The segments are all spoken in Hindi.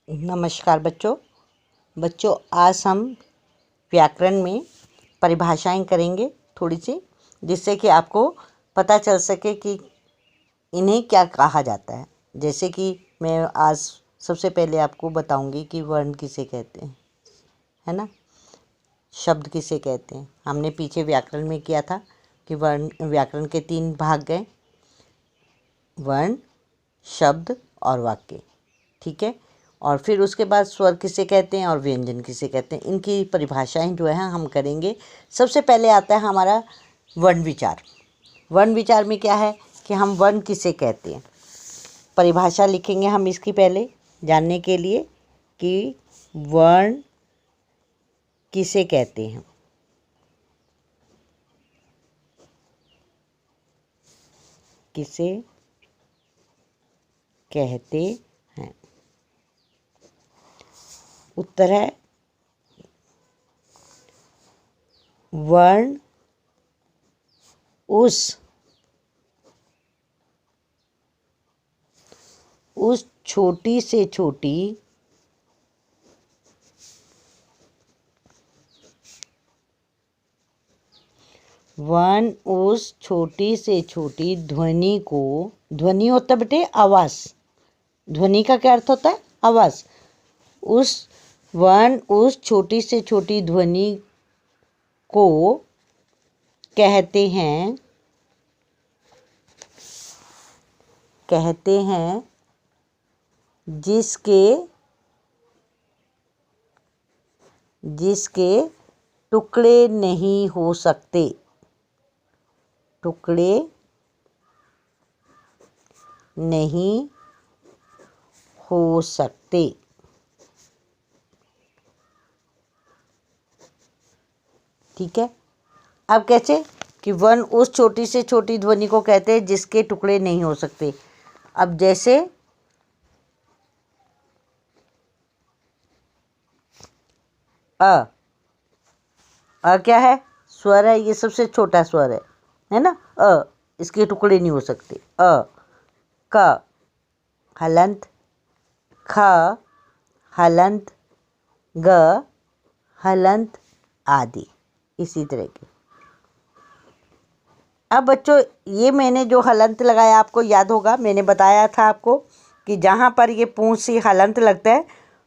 नमस्कार बच्चों आज हम व्याकरण में परिभाषाएं करेंगे थोड़ी सी, जिससे कि आपको पता चल सके कि इन्हें क्या कहा जाता है। जैसे कि मैं आज सबसे पहले आपको बताऊंगी कि वर्ण किसे कहते हैं, है ना। शब्द किसे कहते हैं। हमने पीछे व्याकरण में किया था कि व्याकरण के 3 भाग गए, वर्ण, शब्द और वाक्य, ठीक है। और फिर उसके बाद स्वर किसे कहते हैं और व्यंजन किसे कहते हैं, इनकी परिभाषाएं जो है हम करेंगे। सबसे पहले आता है हमारा वर्ण विचार। वर्ण विचार में क्या है कि हम वर्ण किसे कहते हैं, परिभाषा लिखेंगे हम इसकी पहले जानने के लिए कि वर्ण किसे कहते हैं। किसे कहते हैं। उत्तर है वर्ण उस छोटी से छोटी वर्ण उस छोटी से छोटी ध्वनि को, ध्वनि होता है बेटे आवाज़, ध्वनि का क्या अर्थ होता है आवाज़। उस छोटी से छोटी ध्वनि को कहते हैं जिसके टुकड़े नहीं हो सकते। टुकड़े नहीं हो सकते। ठीक है। अब कैसे कि वर्ण उस छोटी से छोटी ध्वनि को कहते हैं जिसके टुकड़े नहीं हो सकते। अब जैसे अ क्या है, स्वर है, ये सबसे छोटा स्वर है ना। इसके टुकड़े नहीं हो सकते। क हलंत, ख हलंत, ग हलंत आदि इसी तरह के। अब बच्चों ये मैंने जो हलंत लगाया आपको याद होगा, मैंने बताया था आपको कि जहाँ पर ये पूंछ से हलंत लगता है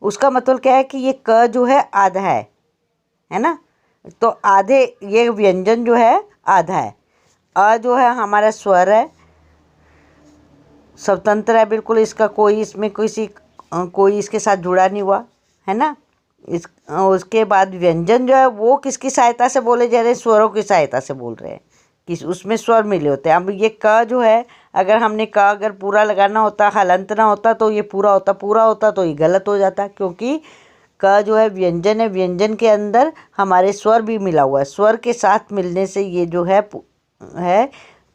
उसका मतलब क्या है कि ये क जो है आधा है ना। तो आधे ये व्यंजन जो है आधा है। अ जो है हमारा स्वर है, स्वतंत्र है बिल्कुल, इसका कोई इसमें कोई इसके साथ जुड़ा नहीं हुआ है ना। उसके बाद व्यंजन जो है वो किसकी सहायता से बोले जा रहे हैं, स्वरों की सहायता से बोल रहे हैं कि उसमें स्वर मिले होते हैं। अब ये क जो है, अगर हमने क अगर पूरा लगाना होता, हलंत ना होता तो ये पूरा होता तो ये गलत हो जाता, क्योंकि क जो है व्यंजन है, व्यंजन के अंदर हमारे स्वर भी मिला हुआ है, स्वर के साथ मिलने से ये जो है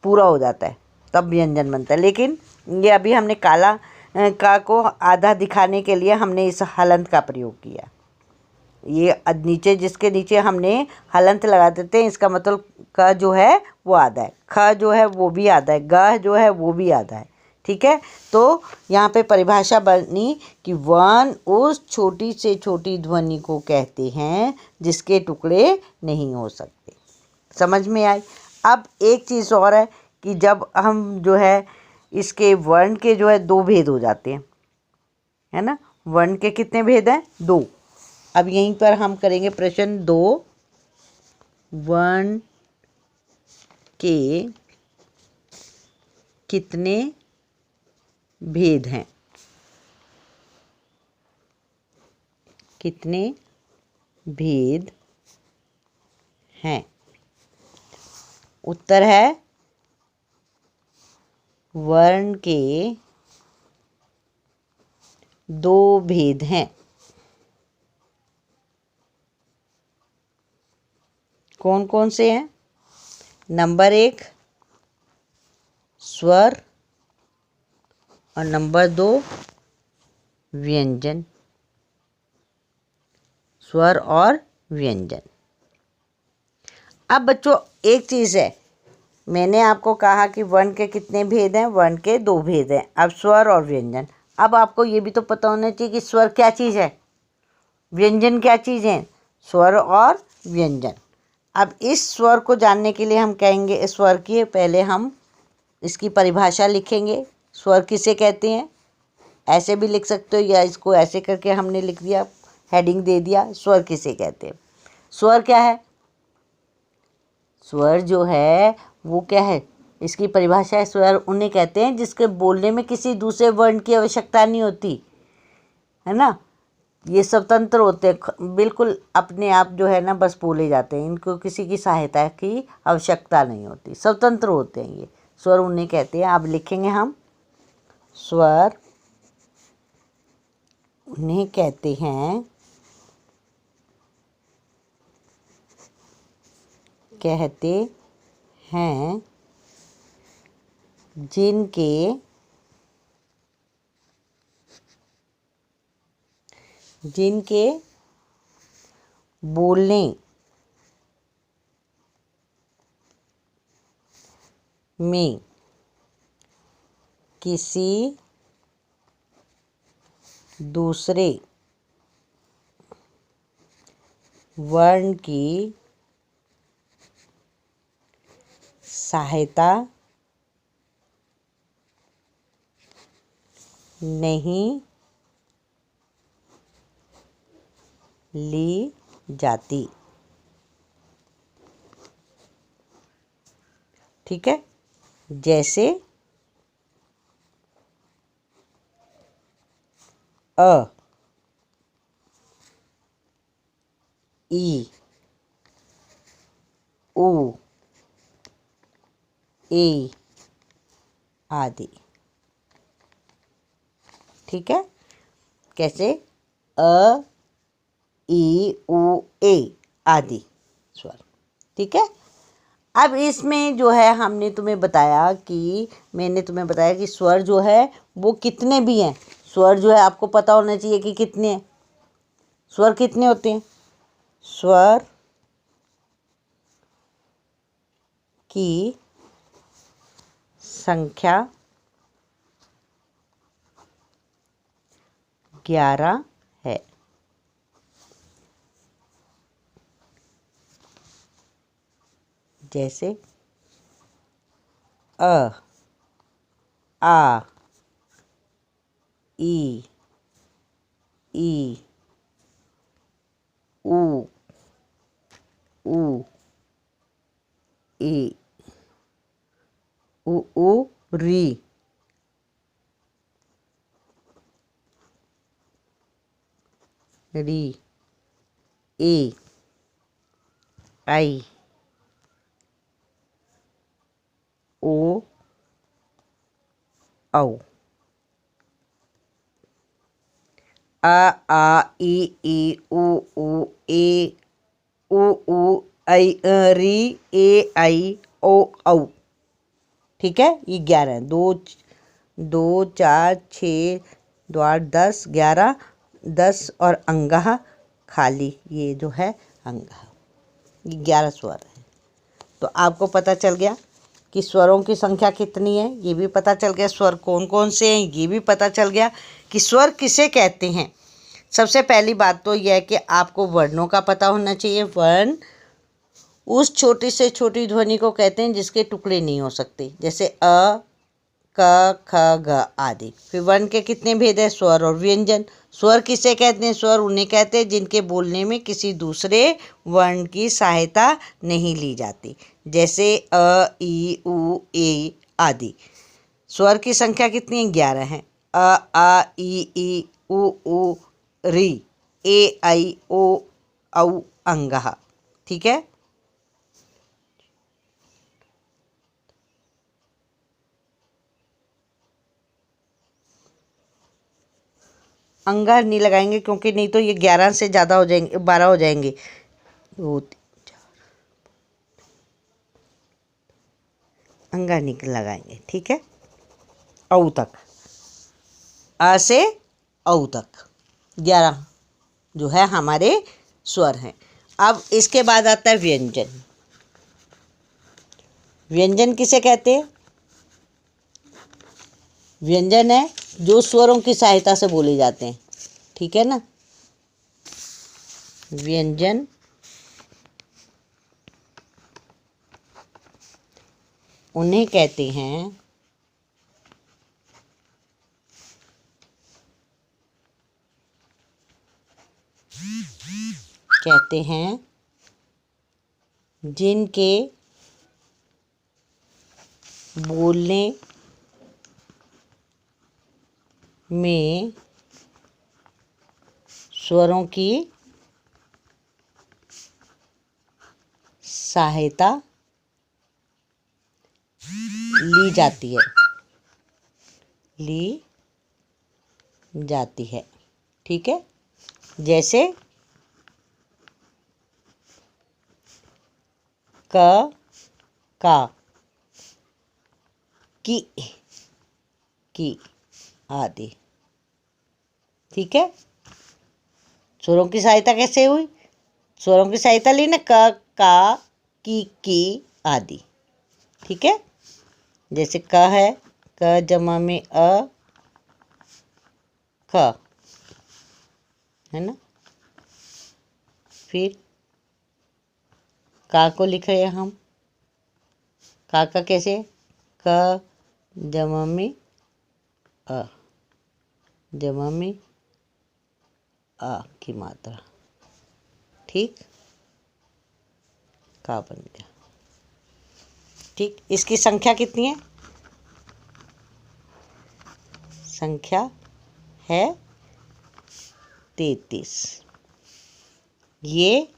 पूरा हो जाता है, तब व्यंजन बनता है। लेकिन ये अभी हमने काला का को आधा दिखाने के लिए हमने इस हलंत का प्रयोग किया। ये नीचे जिसके नीचे हमने हलंत लगा देते हैं, इसका मतलब क जो है वो आधा है, ख जो है वो भी आधा है, ग जो है वो भी आधा है। ठीक है। तो यहाँ पे परिभाषा बनी कि वर्ण उस छोटी से छोटी ध्वनि को कहते हैं जिसके टुकड़े नहीं हो सकते। समझ में आई। अब एक चीज़ और है कि जब हम जो है इसके वर्ण के जो है 2 भेद हो जाते हैं, है ना। वर्ण के कितने भेद हैं, 2। अब यहीं पर हम करेंगे प्रश्न 2। वर्ण के कितने भेद हैं। कितने भेद हैं। उत्तर है वर्ण के 2 भेद हैं। कौन कौन से हैं। नंबर 1 स्वर और नंबर 2 व्यंजन। स्वर और व्यंजन। अब बच्चों एक चीज़ है, मैंने आपको कहा कि वर्ण के कितने भेद हैं, वर्ण के 2 भेद हैं। अब स्वर और व्यंजन, अब आपको ये भी तो पता होना चाहिए कि स्वर क्या चीज़ है, व्यंजन क्या चीज़ है। स्वर और व्यंजन। अब इस स्वर को जानने के लिए हम कहेंगे, स्वर की पहले हम इसकी परिभाषा लिखेंगे। स्वर किसे कहते हैं, ऐसे भी लिख सकते हो या इसको ऐसे करके हमने लिख दिया, हेडिंग दे दिया, स्वर किसे कहते हैं। स्वर क्या है, स्वर जो है वो क्या है, इसकी परिभाषा है, स्वर उन्हें कहते हैं जिसके बोलने में किसी दूसरे वर्ण की आवश्यकता नहीं होती, है ना। ये स्वतंत्र होते हैं, बिल्कुल अपने आप जो है ना बस बोले जाते हैं, इनको किसी की सहायता की आवश्यकता नहीं होती, स्वतंत्र होते हैं ये स्वर उन्हें कहते हैं। अब लिखेंगे हम, स्वर उन्हें कहते हैं, कहते हैं जिनके बोलने में किसी दूसरे वर्ण की सहायता नहीं ली जाती। ठीक है, जैसे अ, ई, उ, ए आदि। ठीक है, कैसे, अ, ई, उ, ए आदि स्वर। ठीक है, अब इसमें जो है हमने तुम्हें बताया कि, मैंने तुम्हें बताया कि स्वर जो है वो कितने भी हैं। स्वर जो है आपको पता होना चाहिए कि कितने हैं, स्वर कितने होते हैं। स्वर की संख्या 11 है। जैसे अ, आ, ई, उ, ए, उ, री, ए, आई, ओ, औ, आ, ई, उ, ए, उ, री, ए, आई, ओ, औ। ठीक है, ये 11 है। 2, 4, 6, 2, 8, 10, 11, 10 और अंगहा खाली, ये जो है अंगहा, ये 11 स्वर है। तो आपको पता चल गया कि स्वरों की संख्या कितनी है, ये भी पता चल गया, स्वर कौन कौन से हैं ये भी पता चल गया, कि स्वर किसे कहते हैं। सबसे पहली बात तो यह है कि आपको वर्णों का पता होना चाहिए। वर्ण उस छोटी से छोटी ध्वनि को कहते हैं जिसके टुकड़े नहीं हो सकते, जैसे अ, क, ख, ग आदि। फिर वर्ण के कितने भेद है, स्वर और व्यंजन। स्वर किसे कहते हैं, स्वर उन्हें कहते हैं जिनके बोलने में किसी दूसरे वर्ण की सहायता नहीं ली जाती, जैसे अ, ई, उ, ए आदि। स्वर की संख्या कितनी है, 11 है। अ, आ, ई, उ, री, ए, आई, ओ, औ, अंगहा। ठीक है, अंगार नहीं लगाएंगे क्योंकि नहीं तो ये 11 से ज़्यादा हो जाएंगे, 12 हो जाएंगे। 2, 3, अंगार नहीं लगाएंगे। ठीक है, औ तक, अ से औ तक 11 जो है हमारे स्वर हैं। अब इसके बाद आता है व्यंजन। व्यंजन किसे कहते हैं, व्यंजन है जो स्वरों की सहायता से बोले जाते हैं, ठीक है ना। व्यंजन उन्हें कहते हैं जिनके बोलने में स्वरों की सहायता ली जाती है, ठीक है। जैसे क, का, की आदि, ठीक है। स्वरों की सहायता कैसे हुई? स्वरों की सहायता ली ना, क, का, की आदि, ठीक है। जैसे क है, क जमा में अ, ख, है ना। फिर का को लिख रहे हैं हम, का कैसे, क जमा में अ, जमा में आ की मात्रा, ठीक, का बन गया, ठीक। इसकी संख्या कितनी है? संख्या है 33। ये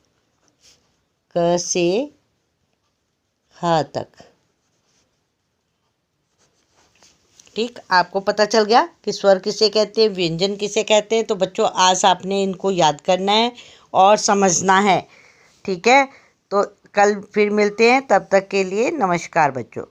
क से ह तक, ठीक। आपको पता चल गया कि स्वर किसे कहते हैं, व्यंजन किसे कहते हैं। तो बच्चों आज आपने इनको याद करना है और समझना है, ठीक है। तो कल फिर मिलते हैं, तब तक के लिए नमस्कार बच्चों।